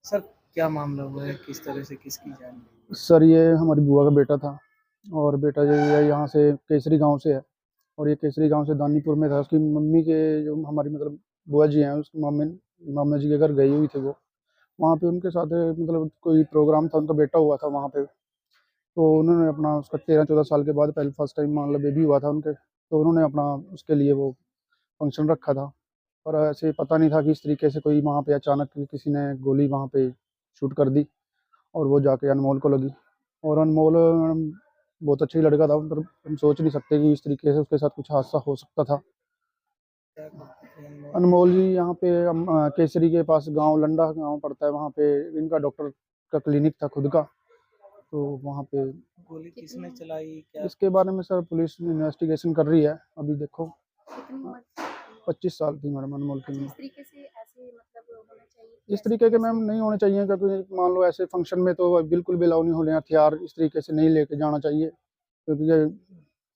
Sir, क्या मामला हुआ है? किस तरह से किसकी जान गई? सर ये हमारी बुआ का बेटा था और बेटा जो है यहाँ से केसरी गांव से है। और ये केसरी गांव से दानीपुर में था। उसकी मम्मी के जो हमारी मतलब बुआ जी हैं उसके मामे मामा जी के घर गई हुई थी वो। वहाँ पे उनके साथ मतलब कोई प्रोग्राम था, उनका बेटा हुआ था वहाँ पे। तो उन्होंने अपना उसका 13-14 साल के बाद पहले फर्स्ट टाइम मतलब बेबी हुआ था उनके, तो उन्होंने अपना उसके लिए वो फंक्शन रखा था। पर ऐसे पता नहीं था कि इस तरीके से कोई वहाँ पे अचानक किसी ने गोली वहाँ पे शूट कर दी और वो जाके अनमोल को लगी। और अनमोल बहुत अच्छा ही लड़का था, पर हम सोच नहीं सकते कि इस तरीके से उसके साथ कुछ हादसा हो सकता था। क्या करते थे अनमोल? अनमोल जी यहाँ पे केसरी के पास गांव लंडा गांव पड़ता है, वहाँ पे इनका डॉक्टर का क्लिनिक था खुद का। तो वहाँ पे गोली किसने चलाई? क्या इसके कुछ? बारे में सर पुलिस इन्वेस्टिगेशन कर रही है अभी। देखो 25 साल थी मैडम अनमोल की उम्र। इस तरीके के मैम नहीं होने चाहिए, क्योंकि मान लो ऐसे फंक्शन में तो बिल्कुल भी अलाउ नहीं होने, हथियार इस तरीके से नहीं लेके जाना चाहिए, क्योंकि ये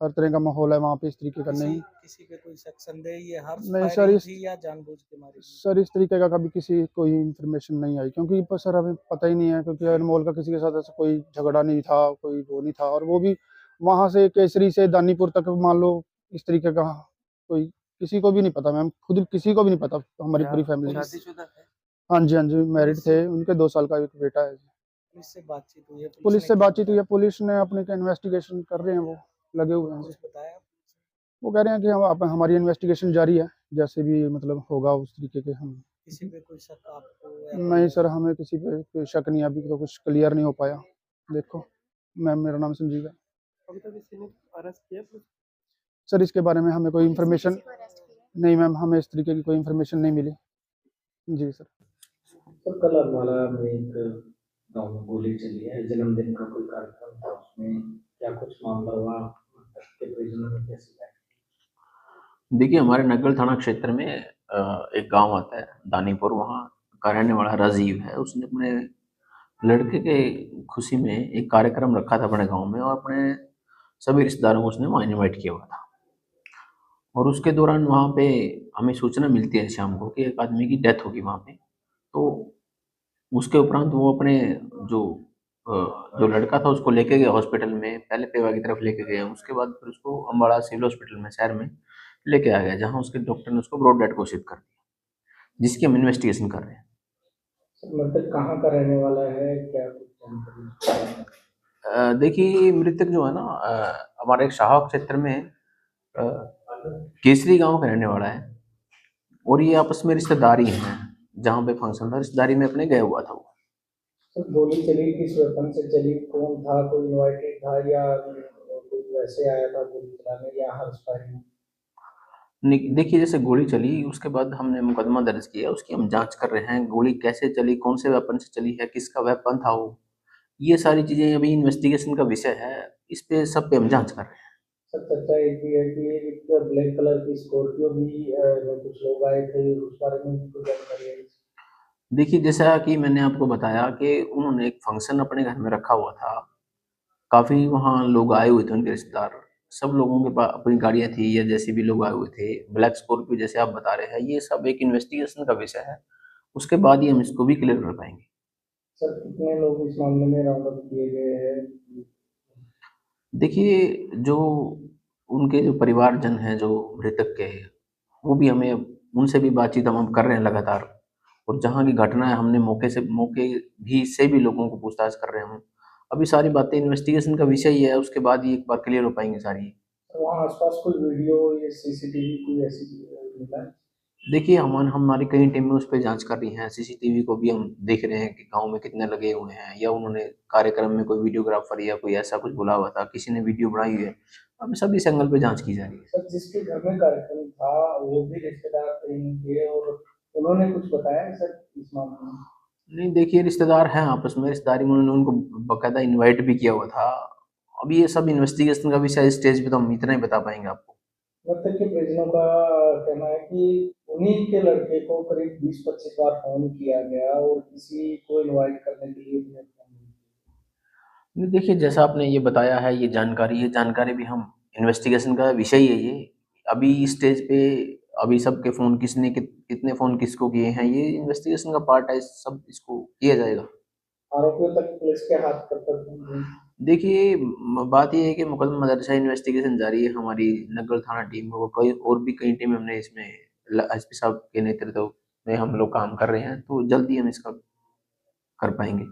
हर तरह का माहौल है वहाँ पे इस तरीके का किसी नहीं। किसी पे कोई शक संदेह, ये हर्ष नहीं सर फायरिंग इस थी या जानबूझ के मारी गई? सर इस तरीके का कभी किसी कोई इन्फॉर्मेशन नहीं आई, क्योंकि पर सर हमें पता ही नहीं है, क्योंकि अनमोल का किसी के साथ ऐसा कोई झगड़ा नहीं था, कोई वो नहीं था। और वो भी वहां से केसरी से दानीपुर तक मान लो इस तरीके का कोई किसी को भी नहीं पता मैम, खुद किसी को भी नहीं पता हमारी पूरी फैमिली में। शादीशुदा है? हाँ जी, हाँ जी, मैरिड पुलिस से थे, उनके 2 साल का एक बेटा है। पुलिस से बातचीत हुई है? पुलिस पुलिस ने से क्या बातचीत हुई बताया? है, पुलिस ने अपने इन्वेस्टिगेशन कर रहे हैं, वो लगे हुए हैं जी। कुछ बताया पुलिस वो कह रहे हैं कि हमारी इन्वेस्टिगेशन जारी है, जैसे भी मतलब होगा उस तरीके के हम। ने? किसी पे कोई शक आपको या कोई नहीं सर लगे? हमें किसी पे कोई शक नहीं, अभी तो कुछ क्लियर नहीं हो पाया। देखो मैम, मेरा नाम संजीव है। अभी तक किसी ने अरेस्ट किया पुलिस? सर इसके बारे में हमें कोई इन्फॉर्मेशन नहीं मैम, हमें इस तरीके की कोई इन्फॉर्मेशन नहीं मिली जी सर। तो कल अम्बाला में एक गाँव में गोली चली है, जन्मदिन का कोई कार्यक्रम था, उसमें क्या कुछ मामला हुआ? के परिजनों में कैसी है? देखिए, हमारे नग्गल थाना क्षेत्र में एक गांव आता है दानीपुर, वहाँ का रहने वाला राजीव है। उसने अपने लड़के के खुशी में एक कार्यक्रम रखा था अपने गांव में, और अपने सभी रिश्तेदारों को उसने वहाँ इनवाइट किया हुआ था। और उसके दौरान वहाँ पे हमें सूचना मिलती है शाम को कि एक आदमी की डेथ होगी वहाँ पे। तो उसके उपरांत वो अपने जो जो लड़का था उसको लेके गए हॉस्पिटल में, पहले पेवा की तरफ लेके गए, उसके बाद फिर उसको अम्बाड़ा सिविल हॉस्पिटल में शहर में लेके आ गया, जहाँ उसके डॉक्टर ने उसको ब्रॉड डेड घोषित कर दिया, जिसकी हम इन्वेस्टिगेशन कर रहे हैं। मृतक कहाँ का रहने वाला है, क्या कुछ जानकारी? देखिए मृतक जो है ना, हमारे शाहवा क्षेत्र में अ, केसरी गांव का रहने वाला है, और ये आपस में रिश्तेदारी हैं। जहाँ पे फंक्शन था रिश्तेदारी में अपने गए हुआ था वो। तो गोली चली किस वेपन से चली, कौन था, कोई इनवाइटेड था या कोई वैसे आया था गोली चलाने, या हर्ष फायरिंग? देखिए जैसे गोली चली उसके बाद हमने मुकदमा दर्ज किया, उसकी हम जांच कर रहे हैं, गोली कैसे चली, कौन से वेपन से चली है, किसका वेपन था वो, ये सारी चीजें अभी इन्वेस्टिगेशन का विषय है। इस पे सब पे हम जांच कर रहे हैं। सर चर्चा एक भी है कि एक ब्लैक कलर की स्कॉर्पियो भी कुछ लोग आए थे, उस बारे में भी कोई जानकारी है? देखिए जैसा कि मैंने आपको बताया कि उन्होंने एक फंक्शन अपने घर में रखा हुआ था, काफी वहाँ लोग आए हुए थे उनके रिश्तेदार, सब लोगों के पास अपनी गाड़ियां थी या जैसे भी लोग आए हुए थे, ब्लैक स्कॉर्पियो जैसे आप बता रहे हैं, ये सब एक इन्वेस्टिगेशन का विषय है। उसके बाद ही हम इसको भी क्लियर कर पाएंगे। सर कितने लोग इस मामले में राउंड अप किए गए हैं? देखिए जो उनके जो परिवारजन हैं जो मृतक के, वो भी हमें उनसे भी बातचीत हम कर रहे हैं लगातार। और जहाँ की घटना है हमने मौके भी से भी लोगों को पूछताछ कर रहे हैं हम। अभी सारी बातें इन्वेस्टिगेशन का विषय ही है, उसके बाद ही एक बार क्लियर हो पाएंगी सारी। तो वहाँ आसपास कोई वीडियो या सीसीटीवी कोई ऐसी चीज़ मिला है? देखिए हमारी कई टीमें उस पर जांच कर रही हैं, सीसीटीवी को भी हम देख रहे हैं कि गांव में कितने लगे हुए हैं, या उन्होंने कार्यक्रम में कोई वीडियोग्राफर या कोई ऐसा कुछ बुला हुआ था, किसी ने वीडियो बनाई हुई है। अब सभी इस एंगल पे जांच की जा रही है। सर जिसके घर में कार्यक्रम था वो भी रिश्तेदार थे इनके, और उन्होंने कुछ बताया है सर इस मामले में? नहीं देखिए रिश्तेदार हैं आपस में, रिश्तेदारी में उन्होंने उनको बाकायदा इनवाइट भी किया हुआ था। अभी ये सब इन्वेस्टिगेशन का विषय, इस स्टेज पे तो हम इतना ही बता पाएंगे आपको। मृतक के परिजनों का कहना है कि उन्हीं के लड़के को करीब 20-25 बार फोन किया गया और किसी को इनवाइट करने के लिए उन्हें फोन नहीं नहीं देखिए जैसा आपने ये बताया है, ये जानकारी भी हम इन्वेस्टिगेशन का विषय ही है ये। अभी इस स्टेज पे अभी सबके फ़ोन किसने कितने फ़ोन किसको किए हैं, ये इन्वेस्टिगेशन का पार्ट है, सब इसको किया जाएगा। आरोपियों तक पुलिस के हाथ कब तक पहुंचेंगे? देखिए बात ये है कि मुकदमा मदरसा इन्वेस्टिगेशन जारी है, हमारी नगर थाना टीम को कई और भी कई टीम हमने इसमें एसपी साहब के नेतृत्व में हम लोग काम कर रहे हैं, तो जल्दी हम इसका कर पाएंगे।